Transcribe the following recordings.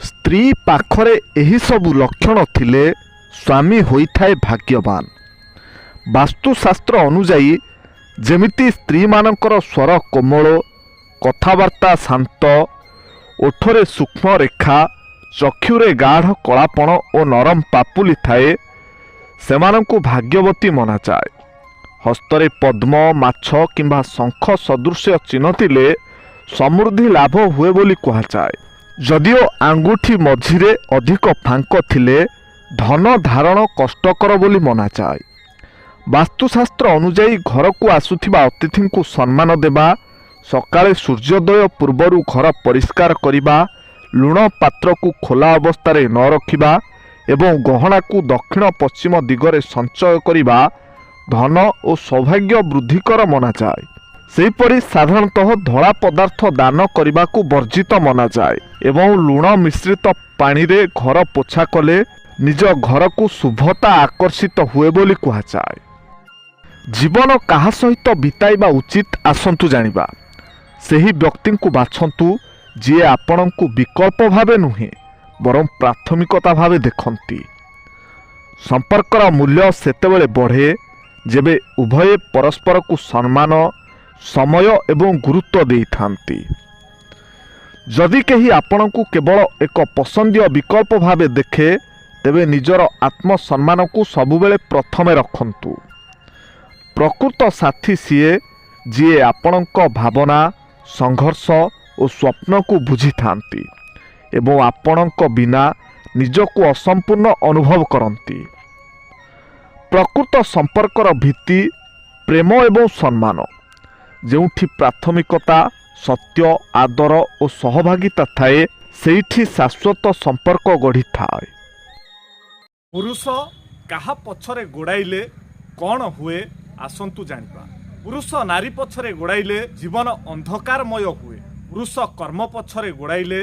ସ୍ତ୍ରୀ ପାଖରେ ଏହି ସବୁ ଲକ୍ଷଣ ଥିଲେ ସ୍ୱାମୀ ହୋଇଥାଏ ଭାଗ୍ୟବାନ। ବାସ୍ତୁଶାସ୍ତ୍ର ଅନୁଯାୟୀ ଯେମିତି ସ୍ତ୍ରୀମାନଙ୍କର ସ୍ୱର କୋମଳ, କଥାବାର୍ତ୍ତା ଶାନ୍ତ, ଓଠରେ ସୂକ୍ଷ୍ମ ରେଖା, ଚକ୍ଷୁରେ ଗାଢ଼ କଳାପଣ ଓ ନରମ ପାପୁଲି ଥାଏ, ସେମାନଙ୍କୁ ଭାଗ୍ୟବତୀ ମନାଯାଏ। ହସ୍ତରେ ପଦ୍ମ, ମାଛ କିମ୍ବା ଶଙ୍ଖ ସଦୃଶ ଚିହ୍ନ ଥିଲେ ସମୃଦ୍ଧି ଲାଭ ହୁଏ ବୋଲି କୁହାଯାଏ। ଯଦିଓ ଆଙ୍ଗୁଠି ମଝିରେ ଅଧିକ ଫାଙ୍କ ଥିଲେ ଧନ ଧାରଣ କଷ୍ଟକର ବୋଲି ମନାଯାଏ। ବାସ୍ତୁଶାସ୍ତ୍ର ଅନୁଯାୟୀ ଘରକୁ ଆସୁଥିବା ଅତିଥିଙ୍କୁ ସମ୍ମାନ ଦେବା, ସକାଳେ ସୂର୍ଯ୍ୟୋଦୟ ପୂର୍ବରୁ ଘର ପରିଷ୍କାର କରିବା, ଲୁଣ ପାତ୍ରକୁ ଖୋଲା ଅବସ୍ଥାରେ ନ ରଖିବା ଏବଂ ଗହଣାକୁ ଦକ୍ଷିଣ ପଶ୍ଚିମ ଦିଗରେ ସଞ୍ଚୟ କରିବା ଧନ ଓ ସୌଭାଗ୍ୟ ବୃଦ୍ଧିକର ମନାଯାଏ। ସେହିପରି ସାଧାରଣତଃ ଧଳା ପଦାର୍ଥ ଦାନ କରିବାକୁ ବର୍ଜିତ ମନାଯାଏ ଏବଂ ଲୁଣ ମିଶ୍ରିତ ପାଣିରେ ଘର ପୋଛା କଲେ ନିଜ ଘରକୁ ଶୁଭତା ଆକର୍ଷିତ ହୁଏ ବୋଲି କୁହାଯାଏ। ଜୀବନ କାହା ସହିତ ବିତାଇବା ଉଚିତ ଆସନ୍ତୁ ଜାଣିବା। ସେହି ବ୍ୟକ୍ତିଙ୍କୁ ବାଛନ୍ତୁ ଯିଏ ଆପଣଙ୍କୁ ବିକଳ୍ପ ଭାବେ ନୁହେଁ ବରଂ ପ୍ରାଥମିକତା ଭାବେ ଦେଖନ୍ତି। ସମ୍ପର୍କର ମୂଲ୍ୟ ସେତେବେଳେ ବଢ଼େ ଯେବେ ଉଭୟେ ପରସ୍ପରକୁ ସମ୍ମାନ, ସମୟ ଏବଂ ଗୁରୁତ୍ୱ ଦେଇଥାନ୍ତି। ଯଦି କେହି ଆପଣଙ୍କୁ କେବଳ ଏକ ପସନ୍ଦୀୟ ବିକଳ୍ପ ଭାବେ ଦେଖେ ତେବେ ନିଜର ଆତ୍ମସମ୍ମାନକୁ ସବୁବେଳେ ପ୍ରଥମେ ରଖନ୍ତୁ। ପ୍ରକୃତ ସାଥୀ ସିଏ ଯିଏ ଆପଣଙ୍କ ଭାବନା, ସଂଘର୍ଷ ଓ ସ୍ୱପ୍ନକୁ ବୁଝିଥାନ୍ତି ଏବଂ ଆପଣଙ୍କ ବିନା ନିଜକୁ ଅସମ୍ପୂର୍ଣ୍ଣ ଅନୁଭବ କରନ୍ତି। ପ୍ରକୃତ ସମ୍ପର୍କର ଭିତ୍ତି ପ୍ରେମ ଏବଂ ସମ୍ମାନ। ଯେଉଁଠି ପ୍ରାଥମିକତା, ସତ୍ୟ, ଆଦର ଓ ସହଭାଗିତା ଥାଏ ସେଇଠି ଶାଶ୍ୱତ ସମ୍ପର୍କ ଗଢ଼ିଥାଏ। ପୁରୁଷ କାହା ପଛରେ ଗୋଡ଼ାଇଲେ କ'ଣ ହୁଏ ଆସନ୍ତୁ ଜାଣିବା। ପୁରୁଷ ନାରୀ ପଛରେ ଗୋଡ଼ାଇଲେ ଜୀବନ ଅନ୍ଧକାରମୟ ହୁଏ। ପୁରୁଷ କର୍ମ ପଛରେ ଗୋଡ଼ାଇଲେ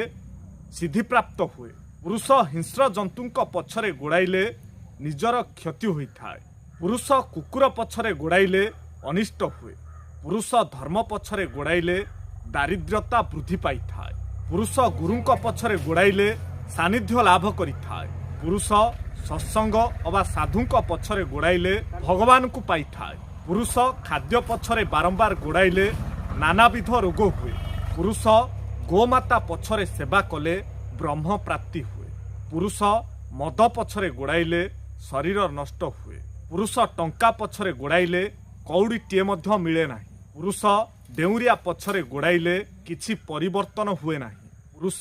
ସିଦ୍ଧିପ୍ରାପ୍ତ ହୁଏ। ପୁରୁଷ ହିଂସ୍ର ଜନ୍ତୁଙ୍କ ପଛରେ ଗୋଡ଼ାଇଲେ ନିଜର କ୍ଷତି ହୋଇଥାଏ। ପୁରୁଷ କୁକୁର ପଛରେ ଗୋଡ଼ାଇଲେ ଅନିଷ୍ଟ ହୁଏ। ପୁରୁଷ ଧର୍ମ ପଛରେ ଗୋଡ଼ାଇଲେ ଦାରିଦ୍ର୍ୟତା ବୃଦ୍ଧି ପାଇଥାଏ। ପୁରୁଷ ଗୁରୁଙ୍କ ପଛରେ ଗୋଡ଼ାଇଲେ ସାନ୍ନିଧ୍ୟ ଲାଭ କରିଥାଏ। ପୁରୁଷ ସତ୍ସଙ୍ଗ ଅବା ସାଧୁଙ୍କ ପଛରେ ଗୋଡ଼ାଇଲେ ଭଗବାନଙ୍କୁ ପାଇଥାଏ। ପୁରୁଷ ଖାଦ୍ୟ ପଛରେ ବାରମ୍ବାର ଗୋଡ଼ାଇଲେ ନାନାବିଧ ରୋଗ ହୁଏ। ପୁରୁଷ ଗୋମାତା ପଛରେ ସେବା କଲେ ବ୍ରହ୍ମ ପ୍ରାପ୍ତି ହୁଏ। ପୁରୁଷ ମଦ ପଛରେ ଗୋଡ଼ାଇଲେ ଶରୀର ନଷ୍ଟ ହୁଏ। ପୁରୁଷ ଟଙ୍କା ପଛରେ ଗୋଡ଼ାଇଲେ କଉଡ଼ିଟିଏ ମଧ୍ୟ ମିଳେ ନାହିଁ। ପୁରୁଷ ଡେଉଁରିଆ ପଛରେ ଗୋଡ଼ାଇଲେ କିଛି ପରିବର୍ତ୍ତନ ହୁଏ ନାହିଁ। ପୁରୁଷ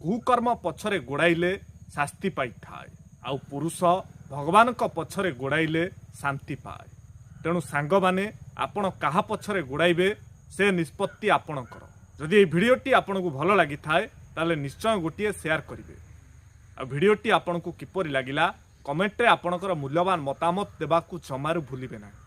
କୁକର୍ମ ପଛରେ ଗୋଡ଼ାଇଲେ ଶାସ୍ତି ପାଇଥାଏ। ଆଉ ପୁରୁଷ ଭଗବାନଙ୍କ ପଛରେ ଗୋଡ଼ାଇଲେ ଶାନ୍ତି ପାଏ। ତେଣୁ ସାଙ୍ଗମାନେ ଆପଣ କାହା ପଛରେ ଗୋଡ଼ାଇବେ ସେ ନିଷ୍ପତ୍ତି ଆପଣଙ୍କର। ଯଦି ଏହି ଭିଡ଼ିଓଟି ଆପଣଙ୍କୁ ଭଲ ଲାଗିଥାଏ ତାହେଲେ ନିଶ୍ଚୟ ଗୋଟିଏ ସେୟାର କରିବେ। ଆଉ ଭିଡ଼ିଓଟି ଆପଣଙ୍କୁ କିପରି ଲାଗିଲା କମେଣ୍ଟରେ ଆପଣଙ୍କର ମୂଲ୍ୟବାନ ମତାମତ ଦେବାକୁ ଜମାରୁ ଭୁଲିବେ ନାହିଁ।